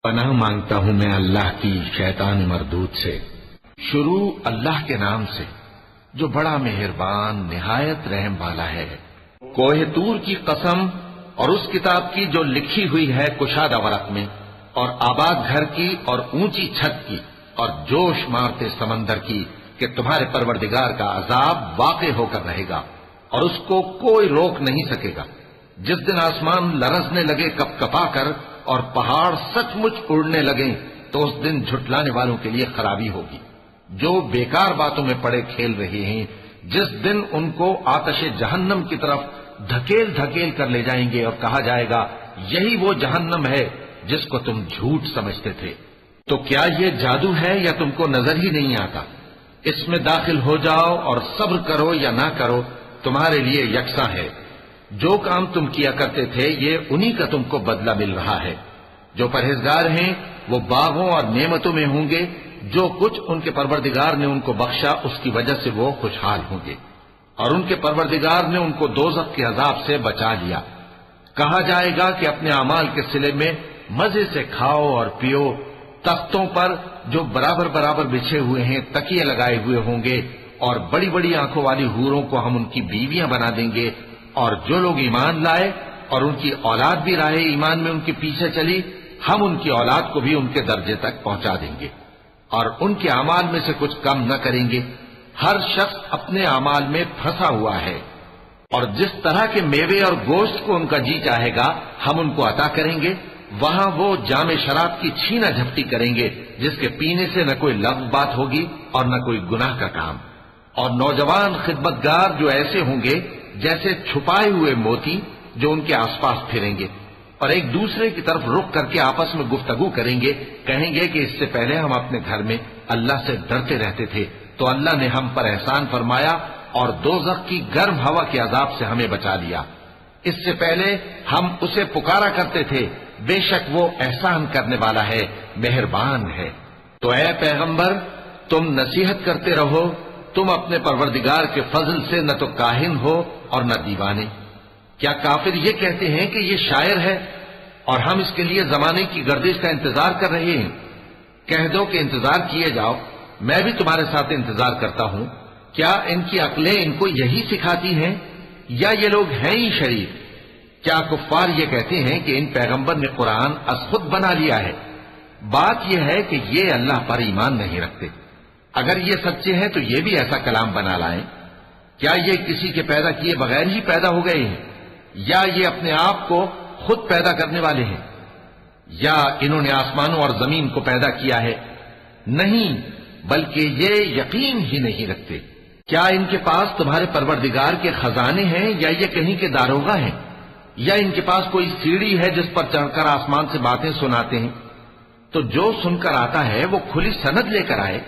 پناہ مانگتا ہوں میں اللہ کی شیطان مردود سے۔ شروع اللہ کے نام سے جو بڑا مہربان نہایت رحم والا ہے۔ کوہ طور کی قسم اور اس کتاب کی جو لکھی ہوئی ہے کشادہ ورق میں، اور آباد گھر کی اور اونچی چھت کی، اور جوش مارتے سمندر کی کہ تمہارے پروردگار کا عذاب واقع ہو کر رہے گا اور اس کو کوئی روک نہیں سکے گا۔ جس دن آسمان لرزنے لگے کپ کپا کر اور پہاڑ سچ مچ اڑنے لگیں تو اس دن جھٹلانے والوں کے لیے خرابی ہوگی جو بیکار باتوں میں پڑے کھیل رہے ہیں۔ جس دن ان کو آتش جہنم کی طرف دھکیل دھکیل کر لے جائیں گے اور کہا جائے گا یہی وہ جہنم ہے جس کو تم جھوٹ سمجھتے تھے۔ تو کیا یہ جادو ہے یا تم کو نظر ہی نہیں آتا؟ اس میں داخل ہو جاؤ اور صبر کرو یا نہ کرو تمہارے لیے یکساں ہے۔ جو کام تم کیا کرتے تھے یہ انہی کا تم کو بدلہ مل رہا ہے۔ جو پرہیزگار ہیں وہ باغوں اور نعمتوں میں ہوں گے، جو کچھ ان کے پروردگار نے ان کو بخشا اس کی وجہ سے وہ خوشحال ہوں گے، اور ان کے پروردگار نے ان کو دوزخ کے عذاب سے بچا لیا۔ کہا جائے گا کہ اپنے اعمال کے صلے میں مزے سے کھاؤ اور پیو، تختوں پر جو برابر برابر بچھے ہوئے ہیں تکیے لگائے ہوئے ہوں گے، اور بڑی بڑی آنکھوں والی حوروں کو ہم ان کی بیویاں بنا دیں گے، اور جو لوگ ایمان لائے اور ان کی اولاد بھی راہ ایمان میں ان کے پیچھے چلی، ہم ان کی اولاد کو بھی ان کے درجے تک پہنچا دیں گے اور ان کے اعمال میں سے کچھ کم نہ کریں گے۔ ہر شخص اپنے اعمال میں پھنسا ہوا ہے، اور جس طرح کے میوے اور گوشت کو ان کا جی چاہے گا ہم ان کو عطا کریں گے۔ وہاں وہ جام شراب کی چھینا جھپٹی کریں گے جس کے پینے سے نہ کوئی لغو بات ہوگی اور نہ کوئی گناہ کا کام، اور نوجوان خدمتگار جو ایسے ہوں گے جیسے چھپائے ہوئے موتی جو ان کے آس پاس پھریں گے اور ایک دوسرے کی طرف رخ کر کے آپس میں گفتگو کریں گے، کہیں گے کہ اس سے پہلے ہم اپنے گھر میں اللہ سے ڈرتے رہتے تھے تو اللہ نے ہم پر احسان فرمایا اور دوزخ کی گرم ہوا کے عذاب سے ہمیں بچا لیا۔ اس سے پہلے ہم اسے پکارا کرتے تھے، بے شک وہ احسان کرنے والا ہے، مہربان ہے۔ تو اے پیغمبر تم نصیحت کرتے رہو، تم اپنے پروردگار کے فضل سے نہ تو کاہن ہو اور نہ دیوانے۔ کیا کافر یہ کہتے ہیں کہ یہ شاعر ہے اور ہم اس کے لیے زمانے کی گردش کا انتظار کر رہے ہیں؟ کہہ دو کہ انتظار کیے جاؤ، میں بھی تمہارے ساتھ انتظار کرتا ہوں۔ کیا ان کی عقلیں ان کو یہی سکھاتی ہیں یا یہ لوگ ہیں ہی شریف؟ کیا کفار یہ کہتے ہیں کہ ان پیغمبر نے قرآن از خود بنا لیا ہے؟ بات یہ ہے کہ یہ اللہ پر ایمان نہیں رکھتے۔ اگر یہ سچے ہیں تو یہ بھی ایسا کلام بنا لائیں۔ کیا یہ کسی کے پیدا کیے بغیر ہی پیدا ہو گئے ہیں یا یہ اپنے آپ کو خود پیدا کرنے والے ہیں؟ یا انہوں نے آسمانوں اور زمین کو پیدا کیا ہے؟ نہیں، بلکہ یہ یقین ہی نہیں رکھتے۔ کیا ان کے پاس تمہارے پروردگار کے خزانے ہیں یا یہ کہیں کے داروغہ ہیں؟ یا ان کے پاس کوئی سیڑھی ہے جس پر چڑھ کر آسمان سے باتیں سناتے ہیں؟ تو جو سن کر آتا ہے وہ کھلی سند لے کر آئے۔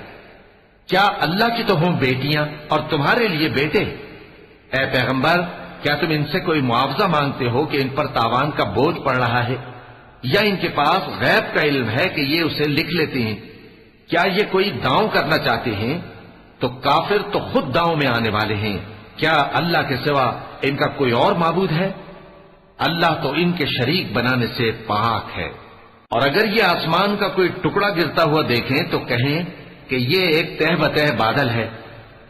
کیا اللہ کی تو ہوں بیٹیاں اور تمہارے لیے بیٹے؟ اے پیغمبر کیا تم ان سے کوئی معاوضہ مانگتے ہو کہ ان پر تاوان کا بوجھ پڑ رہا ہے، یا ان کے پاس غیب کا علم ہے کہ یہ اسے لکھ لیتے ہیں؟ کیا یہ کوئی داؤں کرنا چاہتے ہیں؟ تو کافر تو خود داؤں میں آنے والے ہیں۔ کیا اللہ کے سوا ان کا کوئی اور معبود ہے؟ اللہ تو ان کے شریک بنانے سے پاک ہے۔ اور اگر یہ آسمان کا کوئی ٹکڑا گرتا ہوا دیکھیں تو کہیں کہ یہ ایک تہ بتہ بادل ہے،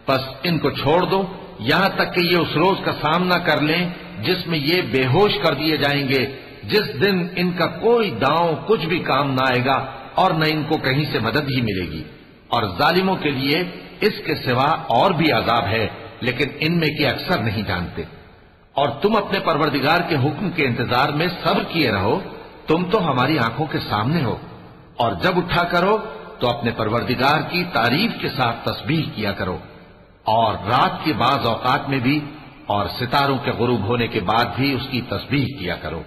پس ان کو چھوڑ دو یہاں تک کہ یہ اس روز کا سامنا کر لیں جس میں یہ بے ہوش کر دیے جائیں گے، جس دن ان کا کوئی داؤں کچھ بھی کام نہ آئے گا اور نہ ان کو کہیں سے مدد ہی ملے گی۔ اور ظالموں کے لیے اس کے سوا اور بھی عذاب ہے، لیکن ان میں کے اکثر نہیں جانتے۔ اور تم اپنے پروردگار کے حکم کے انتظار میں صبر کیے رہو، تم تو ہماری آنکھوں کے سامنے ہو۔ اور جب اٹھا کرو تو اپنے پروردگار کی تعریف کے ساتھ تسبیح کیا کرو، اور رات کے بعض اوقات میں بھی اور ستاروں کے غروب ہونے کے بعد بھی اس کی تسبیح کیا کرو۔